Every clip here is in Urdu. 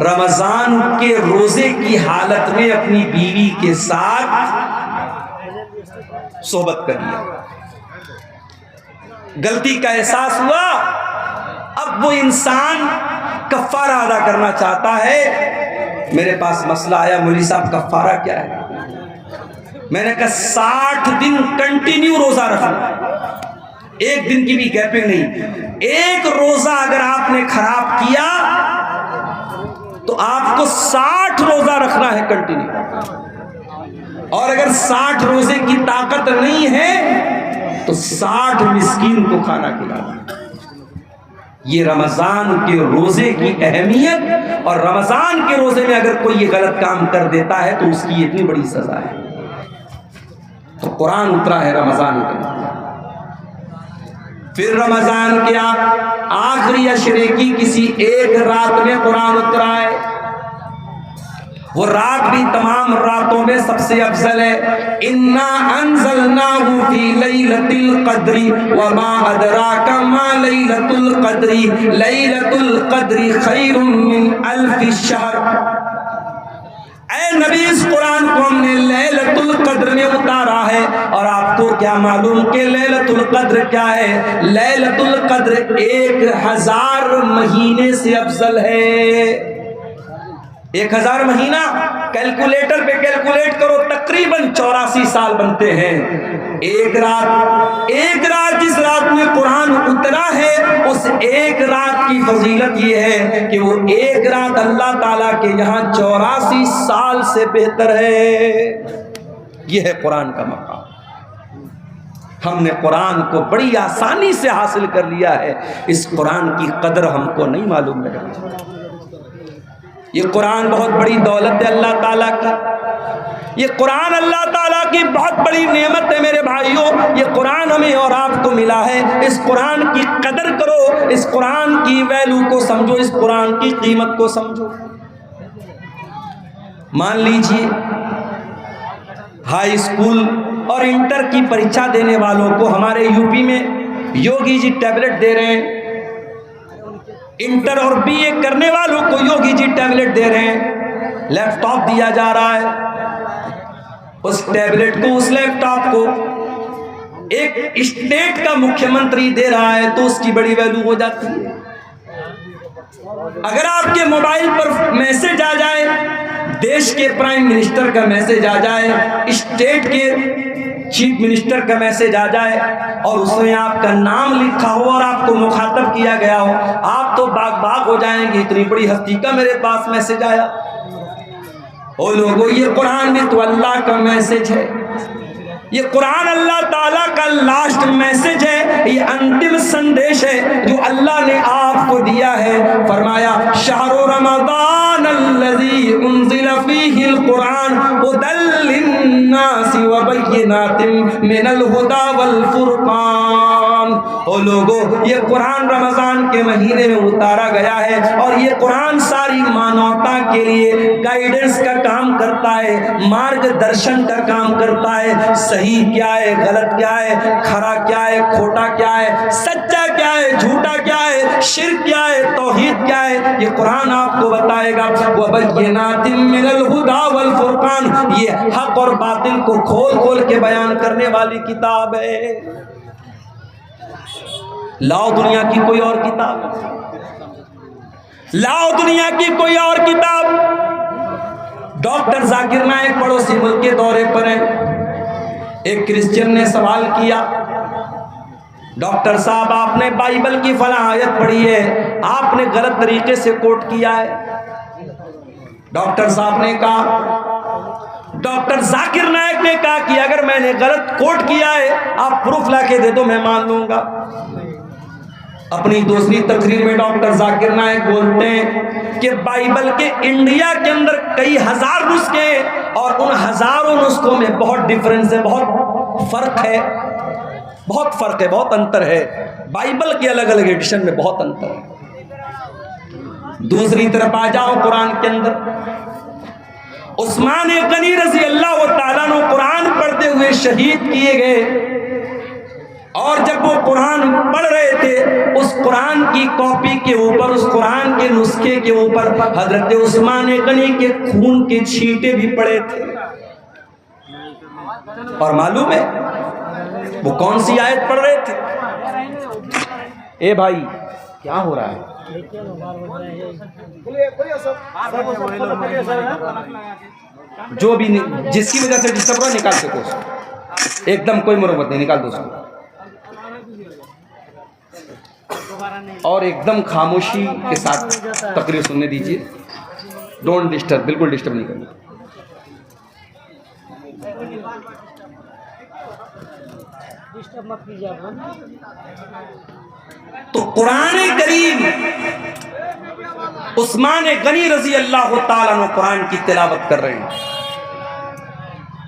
رمضان کے روزے کی حالت میں اپنی بیوی کے ساتھ صحبت کر لیا، غلطی کا احساس ہوا، اب وہ انسان کفارہ ادا کرنا چاہتا ہے۔ میرے پاس مسئلہ آیا، مولوی صاحب کفارہ کیا ہے؟ میں نے کہا 60 دن کنٹینیو روزہ رکھنا، ایک دن کی بھی گیپنگ نہیں۔ ایک روزہ اگر آپ نے خراب کیا تو آپ کو 60 روزہ رکھنا ہے کنٹینیو، اور اگر 60 روزے کی طاقت نہیں ہے تو 60 مسکین کو کھانا کھلانا۔ یہ رمضان کے روزے کی اہمیت، اور رمضان کے روزے میں اگر کوئی یہ غلط کام کر دیتا ہے تو اس کی اتنی بڑی سزا ہے۔ تو قرآن اترا ہے رمضان کے، پھر رمضان کے آخری عشرے کی کسی ایک رات میں قرآن اترا ہے۔ وہ رات بھی تمام راتوں میں سب سے افضل ہے۔ اِنَّا أَنزَلْنَاهُ فِي لَيْلَةِ الْقَدْرِ وَمَا أَدْرَاكَ مَا لَيْلَةُ الْقَدْرِ لَيْلَةُ الْقَدْرِ خَيْرٌ مِّنْ أَلْفِ الشَّهْرِ۔ اے نبی، اس قرآن کو ہم نے لیلۃ القدر میں اتارا ہے، اور آپ کو کیا معلوم کہ لیلۃ القدر کیا ہے؟ لیلۃ القدر 1000 مہینے سے افضل ہے۔ 1000 مہینہ کیلکولیٹر پہ کیلکولیٹ کرو، تقریباً 84 سال بنتے ہیں۔ ایک رات جس رات میں قرآن اترا ہے، اس ایک رات کی فضیلت یہ ہے کہ وہ ایک رات اللہ تعالیٰ کے یہاں 84 سال سے بہتر ہے۔ یہ ہے قرآن کا مقام۔ ہم نے قرآن کو بڑی آسانی سے حاصل کر لیا ہے، اس قرآن کی قدر ہم کو نہیں معلوم ہے۔ یہ قرآن بہت بڑی دولت ہے اللہ تعالیٰ کی، یہ قرآن اللہ تعالیٰ کی بہت بڑی نعمت ہے میرے بھائیوں۔ یہ قرآن ہمیں اور آپ کو ملا ہے، اس قرآن کی قدر کرو، اس قرآن کی ویلو کو سمجھو، اس قرآن کی قیمت کو سمجھو۔ مان لیجئے ہائی اسکول اور انٹر کی پریچھا دینے والوں کو ہمارے یو پی میں یوگی جی ٹیبلٹ دے رہے ہیں، انٹر اور بی اے کرنے والوں کو یوگی جی ٹیبلٹ دے رہے ہیں، لیپ ٹاپ دیا جا رہا ہے۔ اس ٹیبلٹ کو، اس لیپ ٹاپ کو ایک اسٹیٹ کا مکھیہ منتری دے رہا ہے تو اس کی بڑی ویلو ہو جاتی ہے۔ اگر آپ کے موبائل پر میسج آ جائے، دیش کے پرائم منسٹر کا میسج آ جائے، اسٹیٹ کے چیف منسٹر کا میسج آ جائے، اور اس میں آپ کا نام لکھا ہو اور آپ کو مخاطب کیا گیا ہو، آپ تو باغ ہو جائیں گے، اتنی بڑی ہستی کا میرے پاس میسج آیا۔ او لوگوں، یہ قرآن بھی تو اللہ کا میسج ہے، یہ قرآن اللہ تعالیٰ کا لاسٹ میسج ہے، یہ انتم سندیش ہے جو اللہ نے آپ کو دیا ہے۔ فرمایا شہر رمضان الذی انزل فیہ القرآن ھدی للناس وبینات من الہدی والفرقان۔ او لوگو، یہ قرآن رمضان کے مہینے میں اتارا گیا ہے، اور یہ قرآن ساری مانوتا کے لیے گائیڈنس کا کام کرتا ہے، مارگ درشن کا کام کرتا ہے۔ صحیح کیا ہے، غلط کیا ہے، کھرا کیا ہے، کھوٹا کیا ہے، سچا کیا ہے، جھوٹا کیا ہے، شرک کیا ہے، توحید کیا ہے، یہ قرآن آپ کو بتائے گا۔ وَبَيِّنَاتٍ مِّنَ الْهُدَى وَالْفُرْقَانِ، یہ حق اور باطل کو کھول کھول کے بیان کرنے والی کتاب ہے۔ لاؤ دنیا کی کوئی اور کتاب، لاؤ دنیا کی کوئی اور کتاب۔ ڈاکٹر ذاکر نائک پڑوسی ملک کے دورے پر ہیں، ایک کرسچن نے سوال کیا، ڈاکٹر صاحب آپ نے بائبل کی فلاں آیت پڑھی ہے، آپ نے غلط طریقے سے کوٹ کیا ہے۔ ڈاکٹر صاحب نے کہا، ڈاکٹر ذاکر نائک نے کہا کہ اگر میں نے غلط کوٹ کیا ہے آپ پروف لا کے دے دو، میں مان لوں گا۔ اپنی دوسری تقریر میں ڈاکٹر ذاکر نائک بولتے ہیں کہ بائبل کے انڈیا کے اندر کئی ہزار نسخے ہیں، اور ان ہزاروں نسخوں میں بہت ڈفرنس ہے، بہت فرق ہے، بہت فرق ہے، بہت انتر ہے، بائبل کے الگ الگ ایڈیشن میں بہت انتر ہے۔ دوسری طرف آ جاؤ قرآن کے اندر، عثمان غنی رضی اللہ تعالیٰ عنہ قرآن پڑھتے ہوئے شہید کیے گئے، اور جب وہ قرآن پڑھ رہے تھے اس قرآن کی کاپی کے اوپر، اس قرآن کے نسخے کے اوپر حضرت عثمان غنی کے خون کے چھینٹے بھی پڑے تھے۔ اور معلوم ہے وہ کون سی آیت پڑھ رہے تھے؟ اے بھائی کیا ہو رہا ہے؟ جو بھی جس کی وجہ سے ڈسٹرب ہوا نکال سکو اس کو، ایک دم کوئی مروت نہیں، نکال دو اس کو، اور ایک دم خاموشی کے ساتھ تقریر سننے دیجیے، ڈونٹ ڈسٹرب، بالکل ڈسٹرب نہیں کرنا۔ تو قرآن کریم عثمان غنی رضی اللہ تعالیٰ عنہ قرآن کی تلاوت کر رہے ہیں،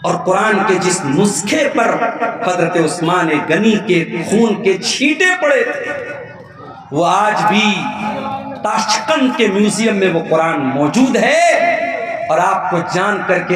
اور قرآن کے جس نسخے پر حضرت عثمان غنی کے خون کے چھینٹے پڑے تھے وہ آج بھی تاشقند کے میوزیم میں وہ قرآن موجود ہے، اور آپ کو جان کر کے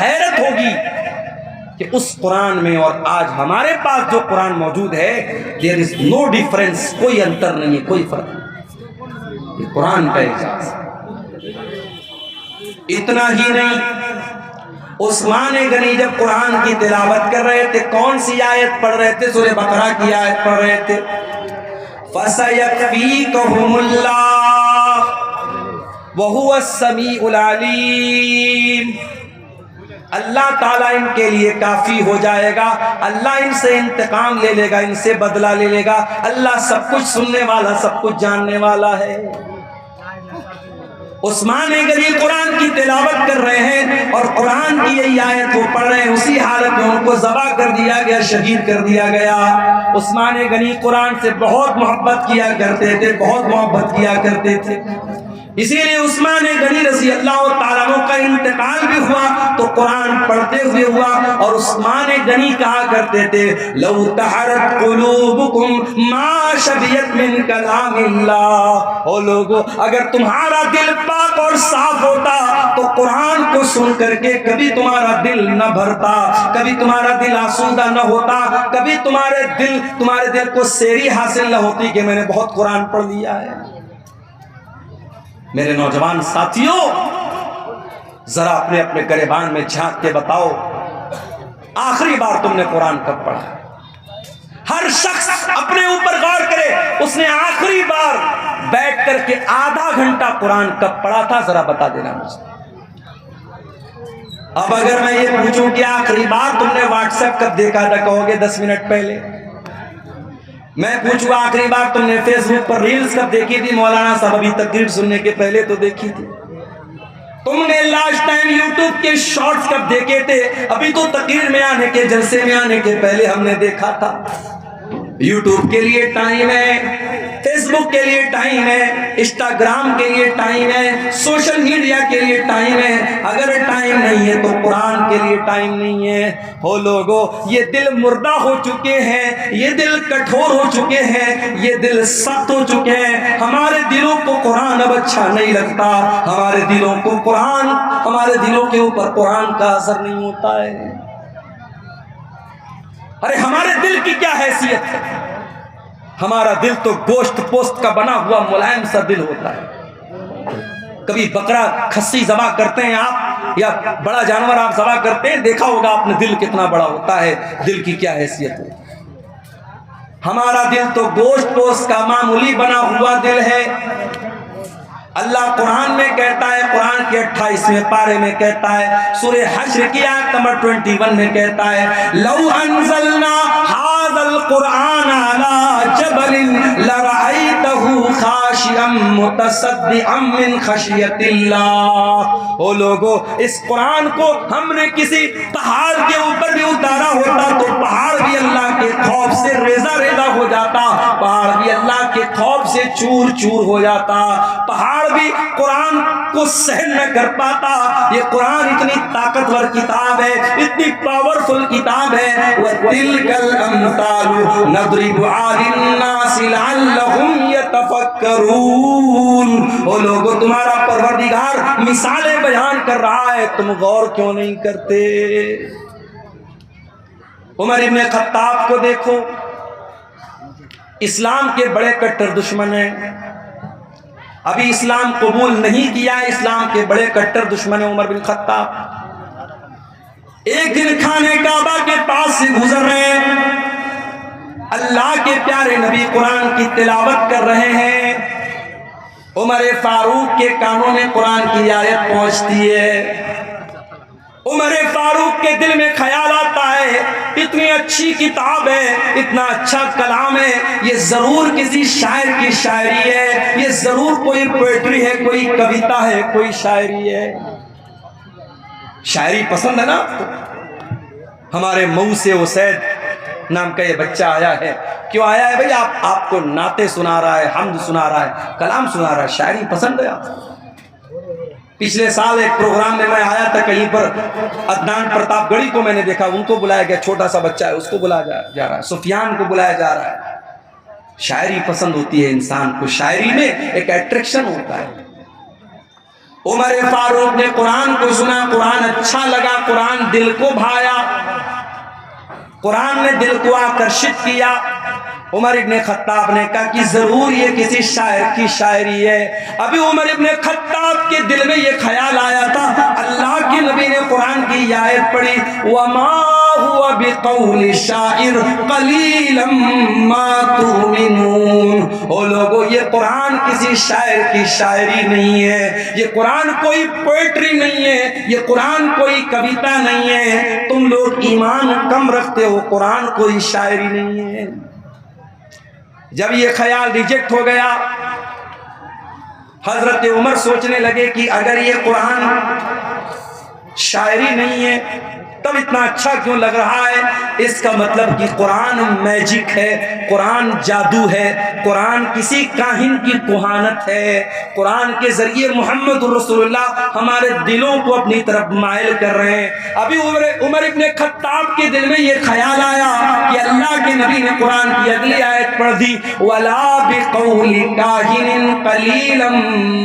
حیرت ہوگی کہ اس قرآن میں اور آج ہمارے پاس جو قرآن موجود ہے there is no difference، کوئی انتر نہیں ہے، کوئی فرق نہیں، یہ قرآن کا اعجاز۔ اتنا ہی نہیں، عثمان غنی جب قرآن کی تلاوت کر رہے تھے کون سی آیت پڑھ رہے تھے؟ سورہ بقرہ کی آیت پڑھ رہے تھے، فَسَيَكْفِيكَهُمُ اللَّهُ وَهُوَ السَّمِيعُ الْعَلِيمُ، اللہ تعالیٰ ان کے لیے کافی ہو جائے گا، اللہ ان سے انتقام لے لے گا، ان سے بدلہ لے لے گا، اللہ سب کچھ سننے والا، سب کچھ جاننے والا ہے۔ عثمان غنی قرآن کی تلاوت کر رہے ہیں اور قرآن کی یہی آیت وہ پڑھ رہے ہیں، اسی حالت میں ان کو ذبح کر دیا گیا، شہید کر دیا گیا۔ عثمان غنی قرآن سے بہت محبت کیا کرتے تھے، بہت محبت کیا کرتے تھے، اسی لیے عثمان غنی رضی اللہ تعالیٰ عنہ کا انتقال بھی ہوا تو قرآن پڑھتے ہوئے ہوا، اور عثمان غنی کہا کرتے تھے لو طہرت قلوبکم ما شبیت من کلام اللہ، او لوگو اگر تمہارا دل پاک اور صاف ہوتا تو قرآن کو سن کر کے کبھی تمہارا دل نہ بھرتا، کبھی تمہارا دل آسودہ نہ ہوتا، کبھی تمہارے دل کو سیری حاصل نہ ہوتی کہ میں نے بہت قرآن پڑھ لیا ہے۔ میرے نوجوان ساتھیوں، ذرا اپنے اپنے گریبان میں جھانک کے بتاؤ آخری بار تم نے قرآن کب پڑھا؟ ہر شخص اپنے اوپر غور کرے، اس نے آخری بار بیٹھ کر کے آدھا گھنٹہ قرآن کب پڑھا تھا؟ ذرا بتا دینا مجھے۔ اب اگر میں یہ پوچھوں کہ آخری بار تم نے واٹس ایپ کب دیکھا تھا، کہو گے 10 منٹ پہلے۔ میں پوچھوں آخری بار تم نے فیس بک پر ریلز کب دیکھی تھی؟ مولانا صاحب ابھی تقریر سننے کے پہلے تو دیکھی تھی۔ تم نے لاسٹ ٹائم یوٹیوب کے شارٹس کب دیکھے تھے؟ ابھی تو تقریر میں آنے کے، جلسے میں آنے کے پہلے ہم نے دیکھا تھا۔ یوٹیوب کے لیے ٹائم ہے، فیس بک کے لیے ٹائم ہے، انسٹاگرام کے لیے ٹائم ہے، سوشل میڈیا کے لیے ٹائم ہے، اگر ٹائم نہیں ہے تو قرآن کے لیے ٹائم نہیں ہے۔ ہو لوگو یہ دل مردہ ہو چکے ہیں، یہ دل کٹھور ہو چکے ہیں، یہ دل سخت ہو چکے ہیں، ہمارے دلوں کو قرآن اب اچھا نہیں لگتا، ہمارے دلوں کے اوپر قرآن کا اثر نہیں ہوتا ہے۔ ارے ہمارے دل کی کیا حیثیت ہے؟ ہمارا دل تو گوشت پوست کا بنا ہوا ملائم سا دل ہوتا ہے۔ کبھی بکرا کھسی ذبح کرتے ہیں آپ، یا بڑا جانور آپ ذبح کرتے ہیں، دیکھا ہوگا آپ نے دل کتنا بڑا ہوتا ہے، دل کی کیا حیثیت ہے۔ ہمارا دل تو گوشت پوست کا معمولی بنا ہوا دل ہے۔ اللہ قرآن میں کہتا ہے، قرآن کے 28ویں پارے میں کہتا ہے، سورہ حشر کی آیت نمبر 21 میں کہتا ہے لو انزلنا هذا القرآن على جبل لرأيته خاشعا متصدعا من خشية الله۔ او لوگو اس قرآن کو ہم نے کسی پہاڑ کے اوپر بھی اتارا ہوتا تو پہاڑ بھی اللہ کے خوف سے ریزہ ریزہ ہو جاتا، پہاڑ بھی اللہ کے خوف سے چور چور ہو جاتا، پہاڑ بھی قرآن کو سہن نہ کر پاتا۔ یہ قرآن اتنی طاقتور کتاب ہے، اتنی پاورفل کتاب ہے۔ وَتِلْكَ الْأَمْثَالُ نَضْرِبُهَا لِلنَّاسِ لَعَلَّهُمْ يَتَفَكَّرُونَ۔ او لوگو تمہارا پروردگار مثالیں بیان کر رہا ہے، تم غور کیوں نہیں کرتے؟ عمر ابن خطاب کو دیکھو، اسلام کے بڑے کٹر دشمن ہیں، ابھی اسلام قبول نہیں کیا، اسلام کے بڑے کٹر دشمن ہیں عمر بن خطاب۔ ایک دن خانے کعبہ کے پاس سے گزر رہے ہیں، اللہ کے پیارے نبی قرآن کی تلاوت کر رہے ہیں، عمر فاروق کے کانوں میں قرآن کی آیت پہنچتی ہے، عمر فاروق کے دل میں خیال آتا ہے اتنی اچھی کتاب ہے، اتنا اچھا کلام ہے، یہ ضرور کسی شاعر کی شاعری ہے، یہ ضرور کوئی پوئٹری ہے، کوئی کویتا ہے، کوئی شاعری ہے۔ شاعری پسند ہے نا آپ کو؟ ہمارے مئو سے اسید نام کا یہ بچہ آیا ہے، کیوں آیا ہے بھئی؟ آپ کو نعتیں سنا رہا ہے، حمد سنا رہا ہے، کلام سنا رہا ہے، شاعری پسند ہے آپ کو؟ پچھلے سال ایک پروگرام میں میں آیا تھا، کہیں پر عدنان پرتاپ گڑھی کو میں نے دیکھا، ان کو بلایا گیا، چھوٹا سا بچہ ہے، اس کو بلایا جا رہا ہے، سفیان کو بلایا جا رہا ہے۔ شاعری پسند ہوتی ہے انسان کو، شاعری میں ایک اٹریکشن ہوتا ہے۔ عمر فاروق نے قرآن کو سنا، قرآن اچھا لگا، قرآن دل کو بھایا، قرآن نے دل کو آکرشت کیا۔ عمر ابن خطاب نے کہا کہ ضرور یہ کسی شاعر کی شاعری ہے۔ ابھی عمر ابن خطاب کے دل میں یہ خیال آیا تھا، اللہ کے نبی نے قرآن کی آیت پڑھی، وَمَا هُوَ بِقَوْلِ شَاعِرٍ قَلِيلًا مَا تُؤْمِنُونَ۔ او لوگو، یہ قرآن کسی شاعر کی شاعری نہیں ہے، یہ قرآن کوئی پوئٹری نہیں ہے، یہ قرآن کوئی کویتا نہیں ہے، تم لوگ ایمان کم رکھتے ہو، قرآن کوئی شاعری نہیں ہے۔ جب یہ خیال ریجیکٹ ہو گیا، حضرت عمر سوچنے لگے کہ اگر یہ قرآن شاعری نہیں ہے تب اتنا اچھا کیوں لگ رہا ہے؟ اس کا مطلب کہ قرآن میجک ہے، قرآن جادو ہے، قرآن کسی کاہن کی کہانت ہے، قرآن کے ذریعے محمد رسول اللہ ہمارے دلوں کو اپنی طرف مائل کر رہے ہیں۔ ابھی عمر ابن خطاب کے دل میں یہ خیال آیا کہ اللہ کے نبی نے قرآن کی اگلی آیت پڑھ دی، وَلَا بِقَوْلِ كَاهِنٍ قَلِيلًا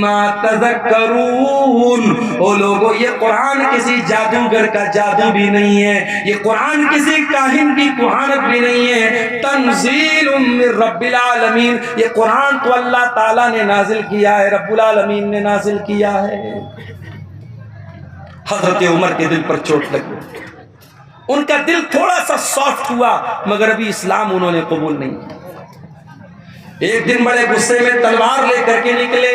مَا تَذَكَّرُونَ۔ او لوگو، یہ قرآن کسی جادوگر کا جادو بھی نہیں ہے، یہ قرآن کسی کاہن کی کہانت بھی نہیں ہے، تنزیل من رب العالمین، یہ قرآن تو اللہ تعالیٰ نے نازل کیا ہے، رب العالمین نے نازل کیا ہے۔ حضرت عمر کے دل پر چوٹ لگی، ان کا دل تھوڑا سا سافٹ ہوا، مگر ابھی اسلام انہوں نے قبول نہیں کیا۔ ایک دن بڑے غصے میں تلوار لے کر کے نکلے،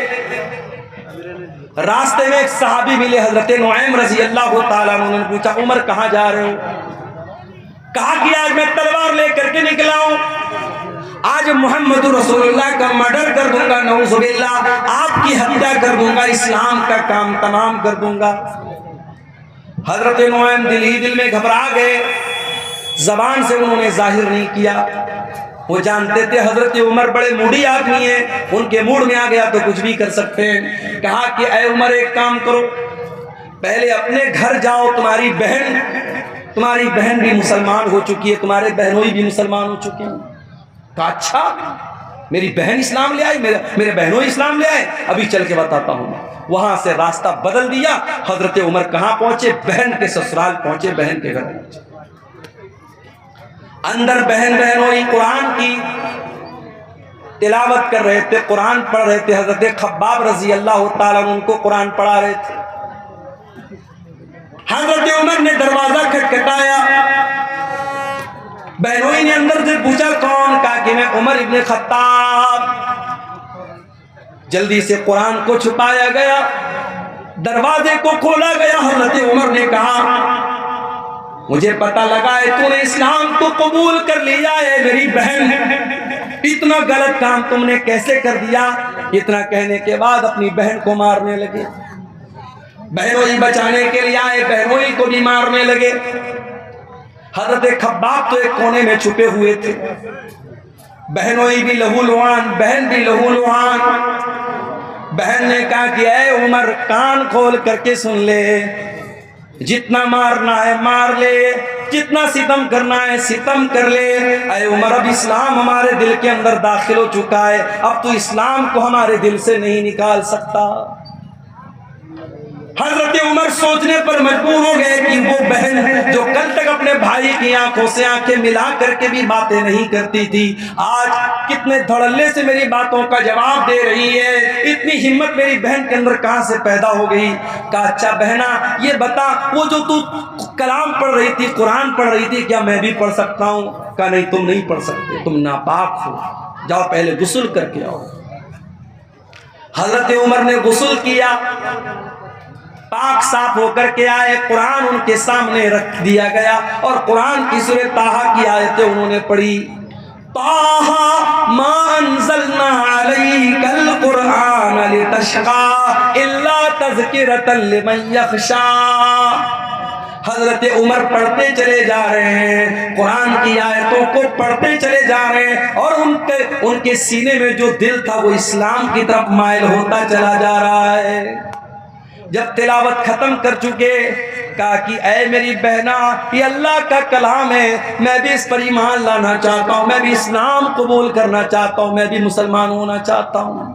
راستے میں ایک صحابی ملے، حضرت نعیم رضی اللہ تعالیٰ عنہ، انہوں نے پوچھا عمر کہاں جا رہے ہو؟ کہا کہ آج میں تلوار لے کر کے نکلا ہوں، آج محمد رسول اللہ کا مرڈر کر دوں گا، نعوذ باللہ، آپ کی ہتیا کر دوں گا، اسلام کا کام تمام کر دوں گا۔ حضرت نعیم دل ہی دل میں گھبرا گئے، زبان سے انہوں نے ظاہر نہیں کیا، وہ جانتے تھے حضرت عمر بڑے موڈی آدمی ہیں، ان کے موڈ میں آ گیا تو کچھ بھی کر سکتے ہیں۔ کہا کہ اے عمر، ایک کام کرو، پہلے اپنے گھر جاؤ، تمہاری بہن بھی مسلمان ہو چکی ہے، تمہارے بہنوئی بھی مسلمان ہو چکے ہیں۔ کہا اچھا، میری بہن اسلام لے آئی، میرے بہنوئی اسلام لے آئے، ابھی چل کے بتاتا ہوں۔ وہاں سے راستہ بدل دیا، حضرت عمر کہاں پہنچے؟ بہن کے سسرال پہنچے، بہن کے گھر پہنچے۔ اندر بہنوئی قرآن کی تلاوت کر رہے تھے، قرآن پڑھ رہے تھے، حضرت خباب رضی اللہ تعالیٰ عنہ ان کو قرآن پڑھا رہے تھے۔ حضرت عمر نے دروازہ کھٹکھٹایا، بہنوئی نے اندر سے پوچھا کون؟ کہا کہ میں عمر ابن خطاب۔ جلدی سے قرآن کو چھپایا گیا، دروازے کو کھولا گیا، حضرت عمر نے کہا مجھے پتہ لگا ہے تو نے اسلام تو قبول کر لیا ہے میری بہن، اتنا غلط کام تم نے کیسے کر دیا؟ اتنا کہنے کے بعد اپنی بہن کو مارنے لگے، بہنوئی بچانے کے لیے آئے، بہنوئی کو بھی مارنے لگے۔ حضرت خباب تو ایک کونے میں چھپے ہوئے تھے، بہنوئی بھی لہو لعان، بہن بھی لہو لعان۔ بہن نے کہا کہ اے عمر، کان کھول کر کے سن لے، جتنا مارنا ہے مار لے، جتنا ستم کرنا ہے ستم کر لے۔ اے عمر، اب اسلام ہمارے دل کے اندر داخل ہو چکا ہے، اب تو اسلام کو ہمارے دل سے نہیں نکال سکتا۔ حضرت عمر سوچنے پر مجبور ہو گئے کہ وہ بہن جو کل تک اپنے بھائی کی آنکھوں سے آنکھیں ملا کر کے بھی باتیں نہیں کرتی تھی، آج کتنے دھڑلے سے میری باتوں کا جواب دے رہی ہے، اتنی ہمت میری بہن کے اندر کہاں سے پیدا ہو گئی؟ کہا اچھا بہنا یہ بتا، وہ جو تو کلام پڑھ رہی تھی، قرآن پڑھ رہی تھی، کیا میں بھی پڑھ سکتا ہوں؟ کہا نہیں تم نہیں پڑھ سکتے، تم ناپاک ہو، جاؤ پہلے غسل کر کے آؤ۔ حضرت عمر نے غسل کیا، پاک صاف ہو کر کے آئے، قرآن ان کے سامنے رکھ دیا گیا اور قرآن کی سورہ طٰہٰ کی آیتیں انہوں نے پڑھی۔ طٰہٰ ما انزلنا علیک القرآن لتشقی الا تذکرۃ لمن یخشی۔ حضرت عمر پڑھتے چلے جا رہے ہیں، قرآن کی آیتوں کو پڑھتے چلے جا رہے ہیں، اور ان کے سینے میں جو دل تھا وہ اسلام کی طرف مائل ہوتا چلا جا رہا ہے۔ جب تلاوت ختم کر چکے، کہا کہ اے میری بہنا یہ اللہ کا کلام ہے، میں بھی اس پر ایمان لانا چاہتا ہوں، میں بھی اسلام قبول کرنا چاہتا ہوں، میں بھی مسلمان ہونا چاہتا ہوں۔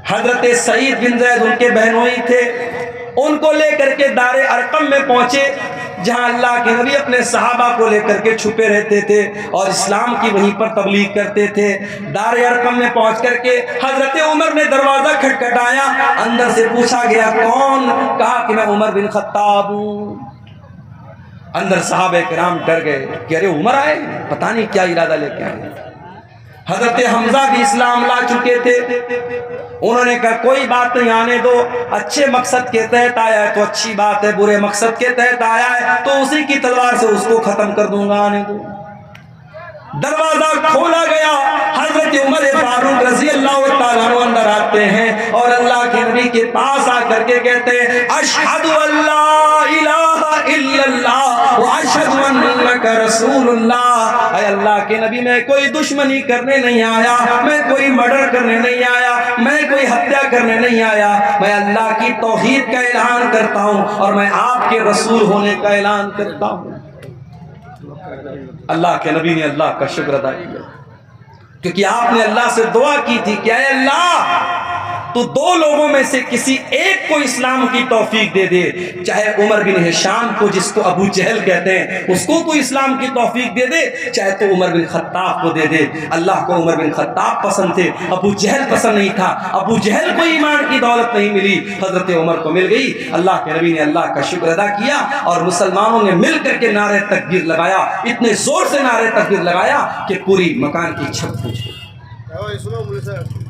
حضرت سعید بن زید ان کے بہنوئی تھے، ان کو لے کر کے دار ارقم میں پہنچے، جہاں اللہ کے نبی اپنے صحابہ کو لے کر کے چھپے رہتے تھے اور اسلام کی وہیں پر تبلیغ کرتے تھے۔ دار ارقم میں پہنچ کر کے حضرت عمر نے دروازہ کھٹکھٹایا، اندر سے پوچھا گیا کون؟ کہا کہ میں عمر بن خطاب ہوں۔ اندر صحابہ کرام ڈر گئے کہ ارے عمر آئے، پتہ نہیں کیا ارادہ لے کے آئے۔ حضرت حمزہ بھی اسلام لا چکے تھے، انہوں نے کہا کوئی بات نہیں، آنے دو، اچھے مقصد کے تحت آیا ہے تو اچھی بات ہے، برے مقصد کے تحت آیا ہے تو اسی کی تلوار سے اس کو ختم کر دوں گا، آنے دو۔ دروازہ کھولا گیا، حضرت عمر فاروق رضی اللہ تعالیٰ عنہ اندر آتے ہیں اور اللہ کے نبی کے پاس آ کر کے کہتے ہیں اشہد ان لا الہ الا اللہ واشہد انک رسول اللہ۔ اے اللہ کے نبی میں کوئی دشمنی کرنے نہیں آیا، میں کوئی مرڈر کرنے نہیں آیا، میں کوئی ہتیا کرنے نہیں آیا، میں اللہ کی توحید کا اعلان کرتا ہوں اور میں آپ کے رسول ہونے کا اعلان کرتا ہوں۔ اللہ کے نبی نے اللہ کا شکر ادا کیا، کیونکہ آپ نے اللہ سے دعا کی تھی کہ اے اللہ تو دو لوگوں میں سے کسی ایک کو اسلام کی توفیق دے دے، چاہے عمر بن ہشام کو جس کو ابو جہل کہتے ہیں اس کو تو اسلام کی توفیق دے دے، چاہے تو عمر بن خطاب کو دے دے۔ اللہ کو عمر بن خطاب پسند تھے، ابو جہل پسند نہیں تھا، ابو جہل کو ایمان کی دولت نہیں ملی، حضرت عمر کو مل گئی۔ اللہ کے نبی نے اللہ کا شکر ادا کیا اور مسلمانوں نے مل کر کے نعرہ تکبیر لگایا، اتنے زور سے نعرہ تکبیر لگایا کہ پوری مکان کی چھت پھوٹ گئی۔